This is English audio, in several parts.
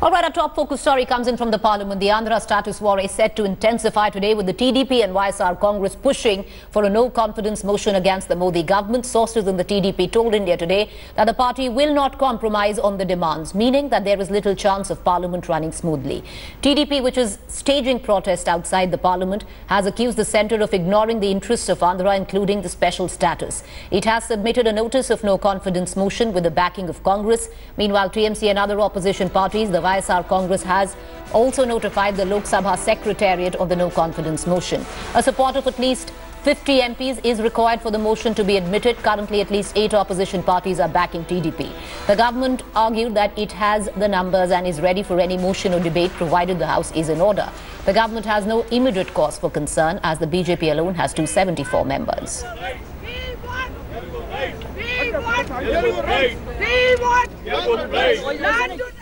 All right, our top focus story comes in from the Parliament. The Andhra status war is set to intensify today with the TDP and YSR Congress pushing for a no-confidence motion against the Modi government. Sources in the TDP told India Today that the party will not compromise on the demands, meaning that there is little chance of Parliament running smoothly. TDP, which is staging protest outside the Parliament, has accused the centre of ignoring the interests of Andhra, including the special status. It has submitted a notice of no-confidence motion with the backing of Congress. Meanwhile, TMC and other opposition parties, the YSR Congress has also notified the Lok Sabha Secretariat of the no-confidence motion. A support of at least 50 MPs is required for the motion to be admitted. Currently, at least 8 opposition parties are backing TDP. The government argued that it has the numbers and is ready for any motion or debate provided the House is in order. The government has no immediate cause for concern as the BJP alone has 274 members.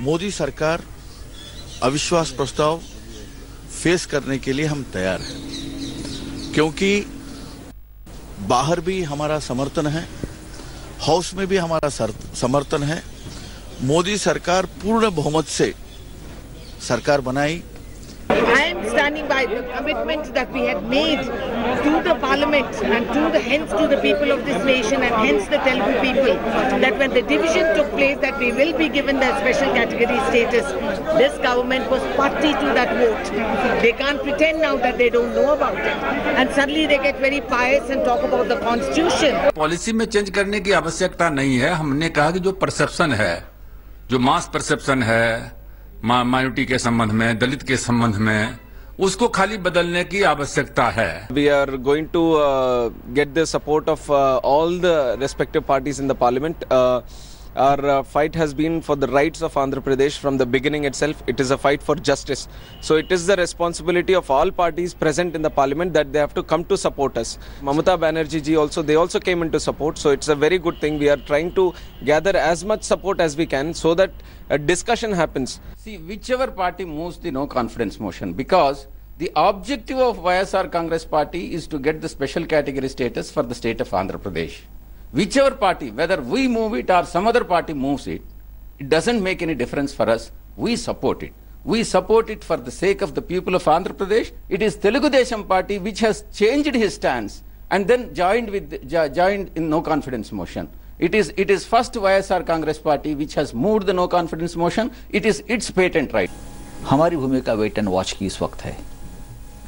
Modi सरकार अविश्वास प्रस्ताव face करने के लिए हम तैयार हैं, क्योंकि बाहर भी हमारा समर्थन है, हाउस में भी हमारा समर्थन है। मोदी सरकार पूर्ण बहुमत से सरकार बनाई। I am standing by the commitments that we had made to the Parliament and hence to the people of this nation and hence the Telugu people, that when the division took place that we will be given the special category status. This government was party to that vote. They can't pretend now that they don't know about it, and suddenly they get very pious and talk about the constitution. Policy में change करने की आवश्यकता नहीं है। हमने कहा कि जो परसेप्शन है, जो मास परसेप्शन है माइनॉरिटी के संबंध में, दलित के संबंध में, उसको खाली बदलने की आवश्यकता है। We are going to get the support of all the respective parties in the parliament. Our fight has been for the rights of Andhra Pradesh from the beginning itself. It is a fight for justice. So it is the responsibility of all parties present in the parliament that they have to come to support us. Mamata Banerjee ji they also came into support. So it's a very good thing. We are trying to gather as much support as we can so that a discussion happens. See, whichever party moves the no confidence motion, because the objective of YSR Congress party is to get the special category status for the state of Andhra Pradesh. Whichever party, whether we move it or some other party moves it, it doesn't make any difference for us. We support it. We support it for the sake of the people of Andhra Pradesh. It is Telugu Desam party which has changed his stance and then joined in no confidence motion. It is first YSR Congress party which has moved the no confidence motion. It is its patent right. हमारी भूमिका wait and watch की इस वक्त है।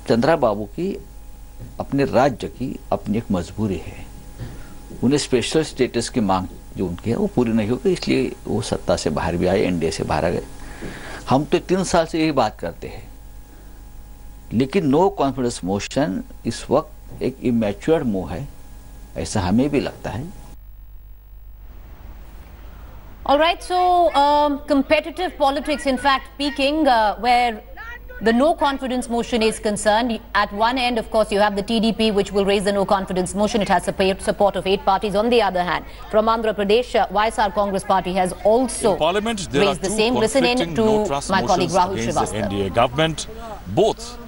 चंद्रा बाबू की अपने राज्य की अपनी एक मजबूरी है। उन्हें स्पेशल स्टेटस की मांग जो उनकी है वो पूरी नहीं होगी, इसलिए वो सत्ता से बाहर भी आए, एनडीए से बाहर आ गए। हम तो 3 साल से यही बात करते हैं, लेकिन नो कॉन्फिडेंस मोशन इस वक्त एक इमैच्योर्ड मूव है, ऐसा हमें भी लगता है। All right, so competitive politics in fact peaking where the no-confidence motion is concerned. At one end, of course, you have the TDP, which will raise the no-confidence motion. It has support of 8 parties. On the other hand, from Andhra Pradesh, YSR Congress Party has also raised the same. Listen in to my colleague Rahul Srivastava. The NDA government, both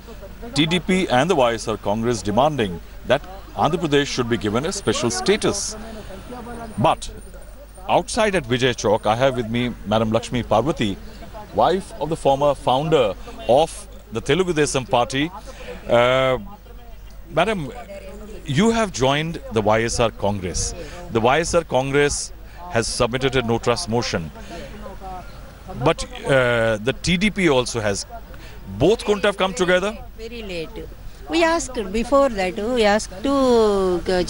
TDP and the YSR Congress demanding that Andhra Pradesh should be given a special status. But outside at Vijay Chowk, I have with me Madam Lakshmi Parvati, wife of the former founder of the Telugu Desam party. Madam, you have joined the YSR Congress. The YSR Congress has submitted a no-trust motion. But the TDP also has. Both couldn't have come together? Very late. We asked before that, we asked to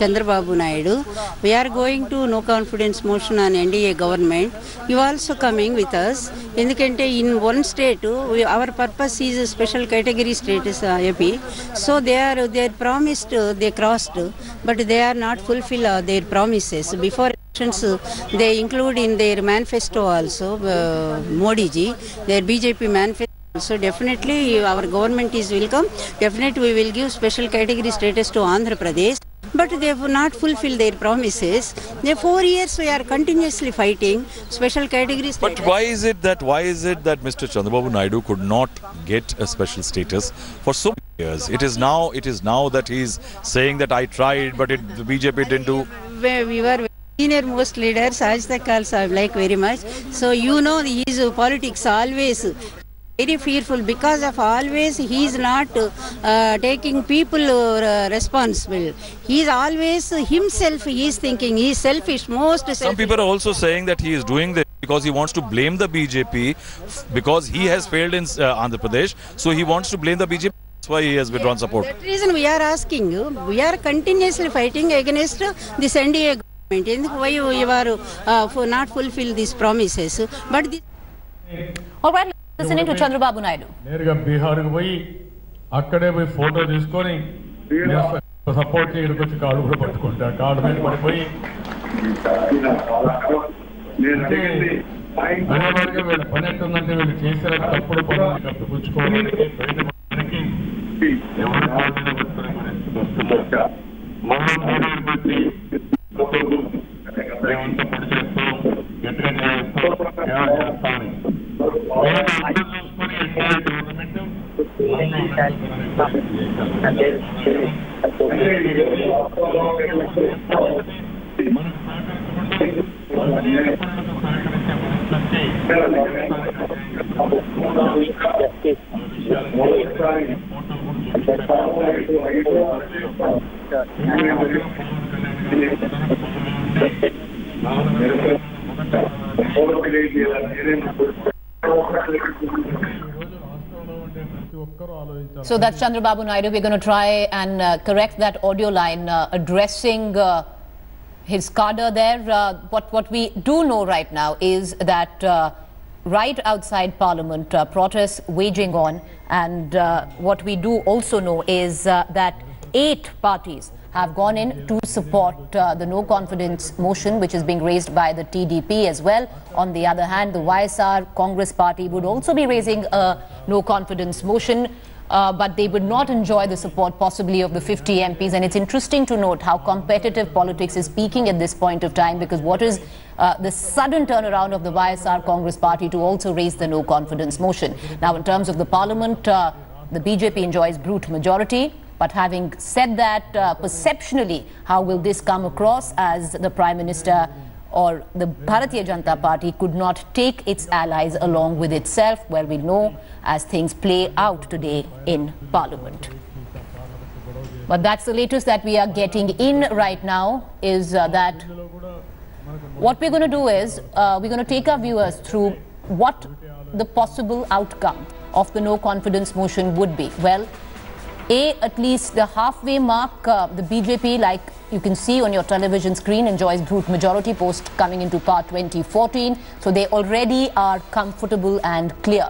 Chandrababu Naidu, we are going to no confidence motion on NDA government. You are also coming with us. In one state, our purpose is a special category status AP. So they promised, they crossed, but they are not fulfill their promises. Before elections, they include in their manifesto also, Modi ji, their BJP manifesto. So definitely our government is welcome. Definitely we will give special category status to Andhra Pradesh. But they have not fulfilled their promises. The 4 years we are continuously fighting special category status. But why is it that Mr. Chandrababu Naidu could not get a special status for so many years? It is now that he is saying that I tried, but the BJP didn't do. We were Senior most leaders, आज तक also I like very much. So you know his politics always very fearful because of always he is not taking people responsible. He is always himself. He is thinking he is selfish. Some people are also saying that he is doing this because he wants to blame the BJP because he has failed in Andhra Pradesh. So he wants to blame the BJP. That's why he has withdrawn support. That reason we are asking you. We are continuously fighting against this NDA government. Why you are not fulfill these promises? But this all right. Listening to Chandrababu Naidu. నేరుగా బీహార్ కు పోయి అక్కడే పోయి photo తీసుకొని support చేయడానికి వచ్చి కాళ్ళు కూడా పట్టుకుంటా కాళ్ళు మీద పడిపోయి అనేవారుగా వీళ్ళ పని ఎట్టుందంటే వీళ్ళు చేసిన తప్పుడు పనులు కప్పిపుచ్చుకోవడానికి బయటపడడానికి ఎవరి కాళ్ళ మీద వస్తున్నట్టు మనం మీడియా బట్టి మేమంతా పని చేస్తాం గట్టిగా చేస్తామని So that's Chandrababu Naidu. We're going to try and correct that audio line addressing his cadre there. What we do know right now is that right outside Parliament, protests waging on, and what we do also know is that 8 parties have gone in to support the no confidence motion which is being raised by the TDP as well. On the other hand, the YSR Congress party would also be raising a no confidence motion, but they would not enjoy the support possibly of the 50 MPs. And it's interesting to note how competitive politics is peaking at this point of time, because what is the sudden turnaround of the YSR Congress party to also raise the no confidence motion. Now, in terms of the parliament, the BJP enjoys brute majority. But having said that, perceptionally, how will this come across, as the Prime Minister or the Bharatiya Janata Party could not take its allies along with itself? Well, we know as things play out today in Parliament. But that's the latest that we are getting in right now, is that what we're going to do is we're going to take our viewers through what the possible outcome of the no confidence motion would be. Well, at least the halfway mark, the BJP, like you can see on your television screen, enjoys brute majority post coming into power 2014. So they already are comfortable and clear.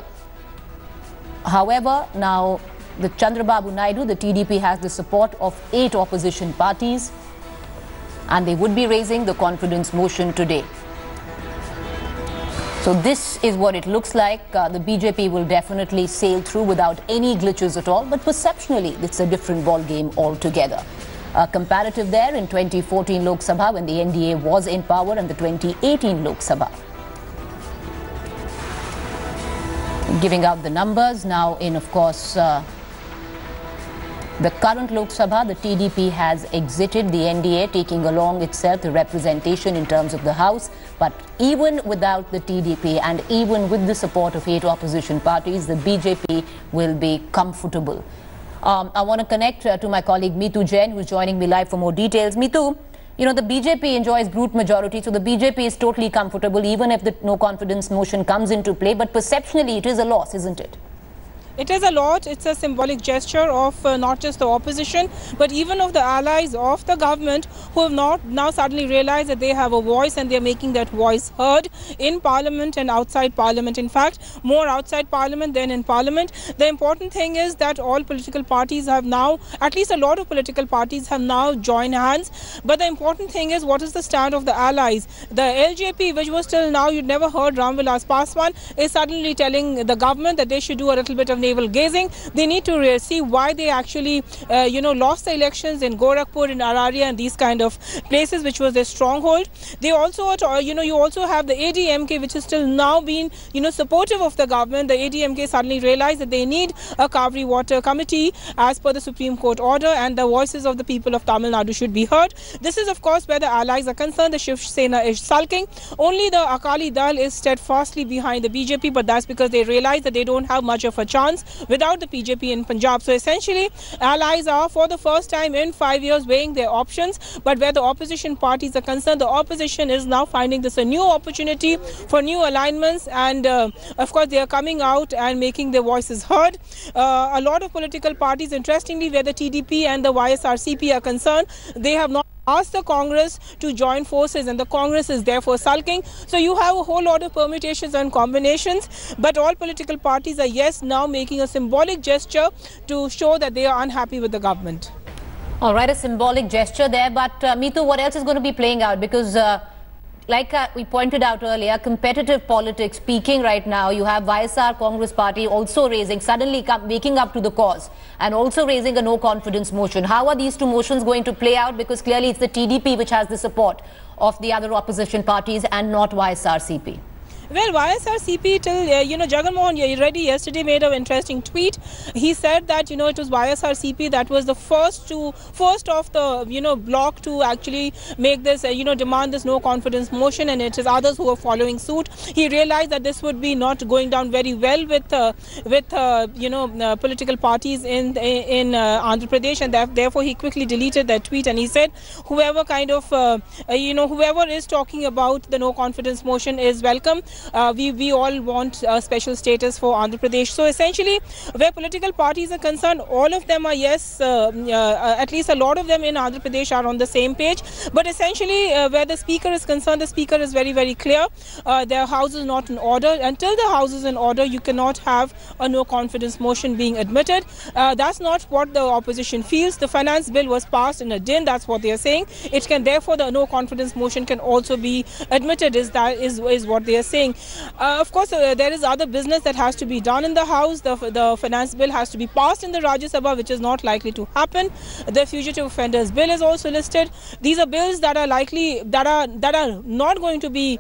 However, now the Chandrababu Naidu, the TDP, has the support of 8 opposition parties, and they would be raising the confidence motion today. So this is what it looks like. The BJP will definitely sail through without any glitches at all, but perceptionally it's a different ball game altogether. Comparative there in 2014 Lok Sabha when the NDA was in power, and the 2018 Lok Sabha. Giving out the numbers now in, of course, the current Lok Sabha, the TDP has exited the NDA, taking along itself the representation in terms of the House. But even without the TDP and even with the support of 8 opposition parties, the BJP will be comfortable. I want to connect to my colleague Meetu Jain, who is joining me live for more details. Meetu, you know, the BJP enjoys brute majority, so the BJP is totally comfortable even if the no confidence motion comes into play. But perceptionally, it is a loss, isn't it? It is a lot. It's a symbolic gesture of not just the opposition, but even of the allies of the government, who have now suddenly realized that they have a voice and they're making that voice heard in Parliament and outside Parliament. In fact, more outside Parliament than in Parliament. The important thing is that all political parties have now, at least a lot of political parties have now joined hands. But the important thing is, what is the stand of the allies? The LJP, which was till now you'd never heard Ram Vilas Paswan, is suddenly telling the government that they should do a little bit of navel gazing. They need to see why they actually, lost the elections in Gorakhpur, in Araria, and these kind of places, which was their stronghold. They also, you also have the ADMK, which is still now being, supportive of the government. The ADMK suddenly realized that they need a Kaveri Water Committee as per the Supreme Court order, and the voices of the people of Tamil Nadu should be heard. This is, of course, where the allies are concerned. The Shiv Sena is sulking. Only the Akali Dal is steadfastly behind the BJP, but that's because they realize that they don't have much of a chance without the BJP in Punjab. So essentially, allies are for the first time in 5 years weighing their options. But where the opposition parties are concerned, the opposition is now finding this a new opportunity for new alignments, and of course they are coming out and making their voices heard. A lot of political parties, interestingly, where the TDP and the YSRCP are concerned, they have not asked the Congress to join forces, and the Congress is therefore sulking. So you have a whole lot of permutations and combinations, but all political parties are now making a symbolic gesture to show that they are unhappy with the government. All right, a symbolic gesture there, but Meetu, what else is going to be playing out? Because like we pointed out earlier, competitive politics peaking right now. You have YSR Congress Party also suddenly waking up to the cause and also raising a no confidence motion. How are these two motions going to play out? Because clearly it's the TDP which has the support of the other opposition parties and not YSRCP. Well, YSRCP till, Jagan Mohan Reddy yesterday made an interesting tweet. He said that, it was YSRCP that was the first of the, bloc to actually make this, demand this no confidence motion, and it is others who are following suit. He realized that this would be not going down very well with political parties in Andhra Pradesh, and therefore he quickly deleted that tweet, and he said whoever whoever is talking about the no confidence motion is welcome. We all want special status for Andhra Pradesh. So essentially, where political parties are concerned, all of them are at least a lot of them in Andhra Pradesh are on the same page. But essentially, where the speaker is concerned, the speaker is very, very clear. Their house is not in order. Until the house is in order, you cannot have a no confidence motion being admitted. That's not what the opposition feels. The finance bill was passed in a din. That's what they are saying. It can therefore the no confidence motion can also be admitted. Is what they are saying. Of course, there is other business that has to be done in the House. The finance bill has to be passed in the Rajya Sabha, which is not likely to happen. The fugitive offenders bill is also listed. These are bills that are not going to be,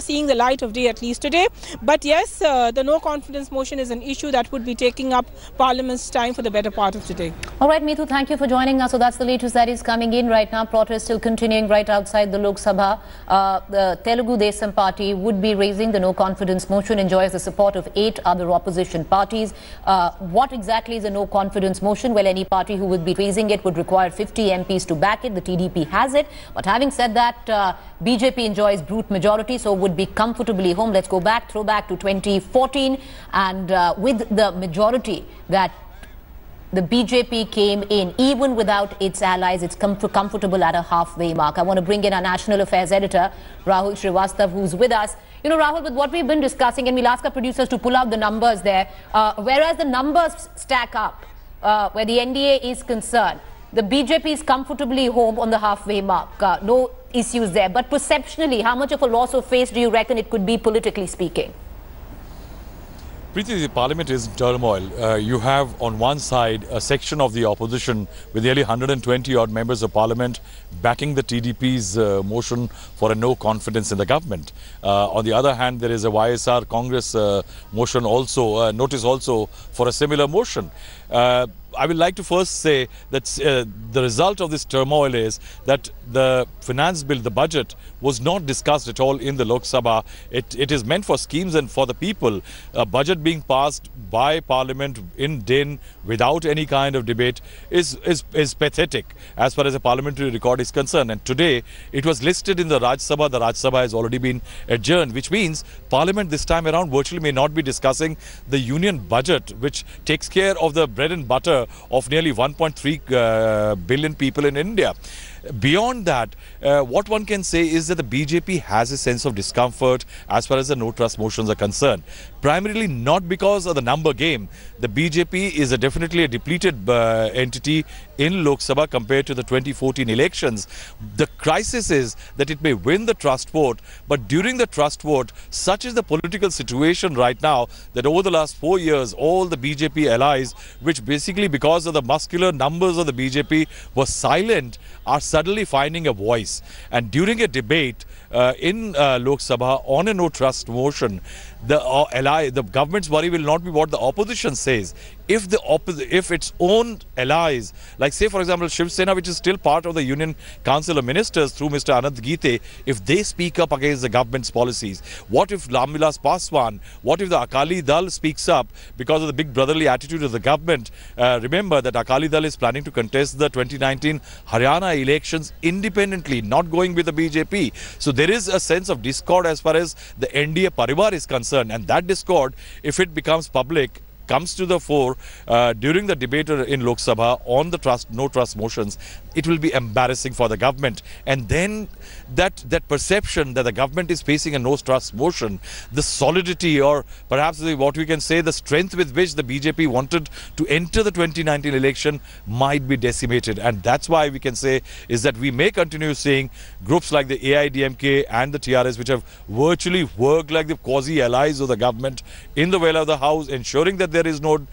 seeing the light of day, at least today. But yes, the no confidence motion is an issue that would be taking up Parliament's time for the better part of today. All right, Meetu, thank you for joining us. So that's the latest that is coming in right now. Protest still continuing right outside the Lok Sabha. The Telugu Desam Party would be raising the no confidence motion, enjoys the support of 8 other opposition parties. What exactly is a no confidence motion? Well, any party who would be raising it would require 50 MPs to back it. The TDP has it. But having said that, BJP enjoys brute majority, so would be comfortably home. Let's go back, throw back to 2014, and with the majority that the BJP came in, even without its allies, it's comfortable at a halfway mark. I want to bring in our national affairs editor, Rahul Srivastav, who's with us. Rahul, with what we've been discussing, and we'll ask our producers to pull out the numbers there, whereas the numbers stack up where the NDA is concerned, the BJP is comfortably home on the halfway mark. No issues there. But perceptionally, how much of a loss of face do you reckon it could be, politically speaking? Preeti, the parliament is in turmoil. You have on one side a section of the opposition with nearly 120 odd members of parliament backing the TDP's motion for a no confidence in the government. On the other hand, there is a YSR Congress motion also, notice also for a similar motion. I would like to first say that the result of this turmoil is that the finance bill, the budget, was not discussed at all in the Lok Sabha. It is meant for schemes and for the people. A budget being passed by Parliament in din without any kind of debate is pathetic as far as a parliamentary record is concerned. And today it was listed in the Rajya Sabha. The Rajya Sabha has already been adjourned, which means Parliament this time around virtually may not be discussing the union budget, which takes care of the bread and butter of nearly 1.3 billion people in India. Beyond that, what one can say is that the BJP has a sense of discomfort as far as the no trust motions are concerned. Primarily not because of the number game. The BJP is definitely a depleted entity in Lok Sabha compared to the 2014 elections. The crisis is that it may win the trust vote, but during the trust vote, such is the political situation right now that over the last 4 years, all the BJP allies, which basically because of the muscular numbers of the BJP were silent, are suddenly finding a voice. And during a debate in Lok Sabha on a no trust motion, the government's worry will not be what the opposition says. If its own allies, like say for example Shiv Sena, which is still part of the Union Council of Ministers through Mr. Anand Gite, if they speak up against the government's policies, what if Ramvilas Paswan, what if the Akali Dal speaks up because of the big brotherly attitude of the government? Remember that Akali Dal is planning to contest the 2019 Haryana elections independently, not going with the BJP. So there is a sense of discord as far as the NDA Parivar is concerned, and that discord, if it becomes public, comes to the fore during the debate in Lok Sabha on the no trust motions, it will be embarrassing for the government. And then that perception that the government is facing a no trust motion, the solidity, or perhaps what we can say the strength with which the BJP wanted to enter the 2019 election might be decimated. And that's why we can say is that we may continue seeing groups like the AIDMK and the TRS, which have virtually worked like the quasi allies of the government in the well of the house, ensuring that there is no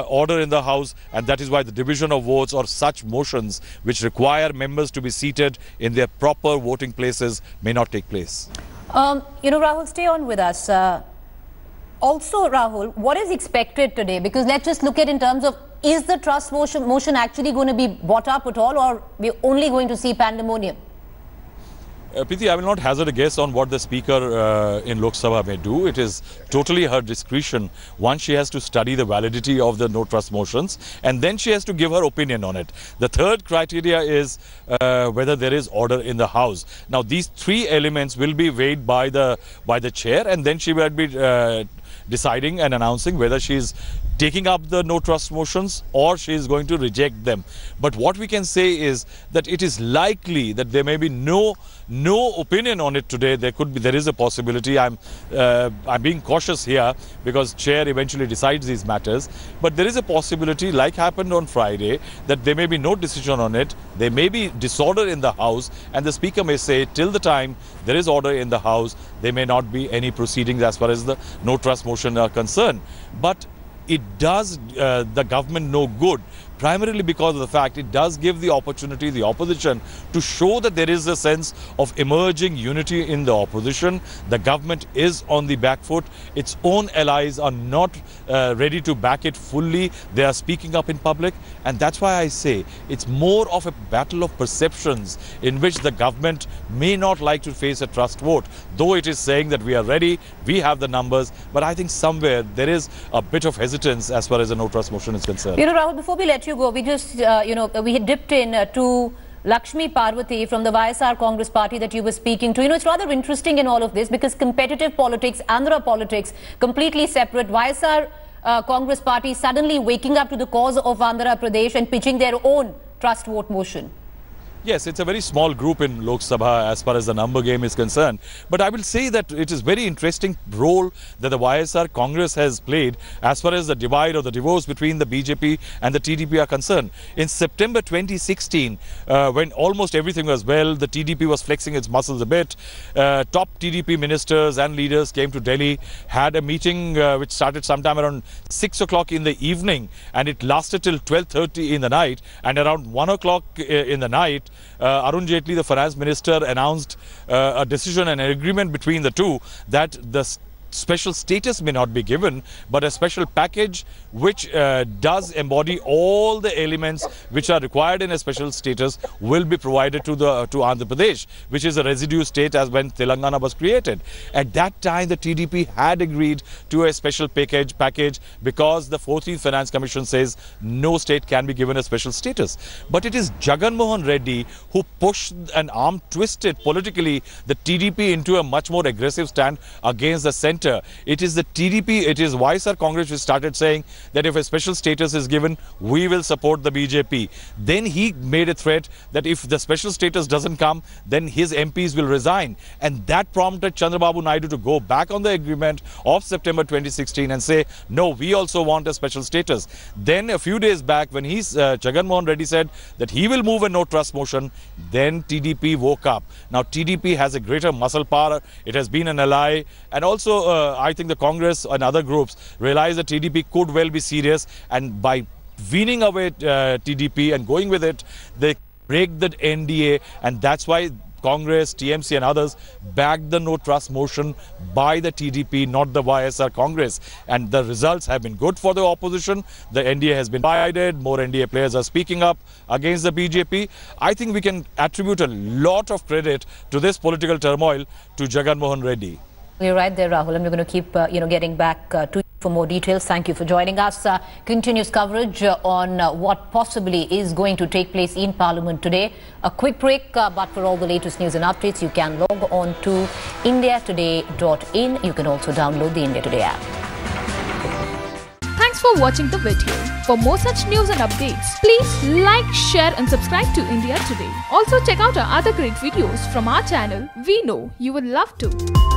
order in the house, and that is why the division of votes or such motions which require members to be seated in their proper voting places may not take place. Rahul, stay on with us. Also, Rahul, what is expected today? Because let's just look at in terms of, is the trust motion actually going to be brought up at all, or we're only going to see pandemonium? Preeti, I will not hazard a guess on what the speaker in Lok Sabha may do. It is totally her discretion. Once she has to study the validity of the no trust motions, and then she has to give her opinion on it. The third criteria is whether there is order in the house. Now, these three elements will be weighed by the chair, and then she will be deciding and announcing whether she is taking up the no trust motions or she is going to reject them. But what we can say is that it is likely that there may be no opinion on it today. There is a possibility. I'm being cautious here because chair eventually decides these matters. But there is a possibility, like happened on Friday, that there may be no decision on it. There may be disorder in the house, and the speaker may say till the time there is order in the house, there may not be any proceedings as far as the no trust motion are concerned. But it does the government no good, primarily because of the fact it does give the opportunity, the opposition, to show that there is a sense of emerging unity in the opposition. The government is on the back foot. Its own allies are not ready to back it fully. They are speaking up in public. And that's why I say it's more of a battle of perceptions in which the government may not like to face a trust vote. Though it is saying that we are ready, we have the numbers. But I think somewhere there is a bit of hesitance as far as the no trust motion is concerned. Rahul, before we let you go, we just, we had dipped in to Lakshmi Parvati from the YSR Congress party that you were speaking to. It's rather interesting in all of this because competitive politics, Andhra politics, completely separate. YSR Congress party suddenly waking up to the cause of Andhra Pradesh and pitching their own trust vote motion. Yes, it's a very small group in Lok Sabha as far as the number game is concerned. But I will say that it is very interesting role that the YSR Congress has played as far as the divide or the divorce between the BJP and the TDP are concerned. In September 2016, when almost everything was well, the TDP was flexing its muscles a bit. Top TDP ministers and leaders came to Delhi, had a meeting which started sometime around 6 o'clock in the evening, and it lasted till 12:30 in the night. And around 1 o'clock in the night, Arun Jaitley, the finance minister, announced a decision and an agreement between the two that the special status may not be given, but a special package which does embody all the elements which are required in a special status will be provided to Andhra Pradesh, which is a residue state as when Telangana was created. At that time, the TDP had agreed to a special package because the 14th Finance Commission says no state can be given a special status. But it is Jagan Mohan Reddy who pushed and arm twisted politically the TDP into a much more aggressive stand against the centre later, it is the TDP, it is YSR Congress which started saying that if a special status is given, we will support the BJP. Then he made a threat that if the special status doesn't come, then his MPs will resign. And that prompted Chandrababu Naidu to go back on the agreement of September 2016 and say, no, we also want a special status. Then a few days back, when Jagan Mohan Reddy said that he will move a no trust motion, then TDP woke up. Now TDP has a greater muscle power. It has been an ally, and also I think the Congress and other groups realize that TDP could well be serious, and by weaning away TDP and going with it, they break the NDA, and that's why Congress, TMC and others backed the no trust motion by the TDP, not the YSR Congress. And the results have been good for the opposition. The NDA has been divided. More NDA players are speaking up against the BJP. I think we can attribute a lot of credit to this political turmoil to Jagan Mohan Reddy. You're right there, Rahul, and we're going to keep getting back to you for more details. Thank you for joining us. Continuous coverage on what possibly is going to take place in Parliament today. A quick break, but for all the latest news and updates, you can log on to indiatoday.in. You can also download the India Today app. Thanks for watching the video. For more such news and updates, please like, share and subscribe to India Today. Also check out our other great videos from our channel. We know you will love to.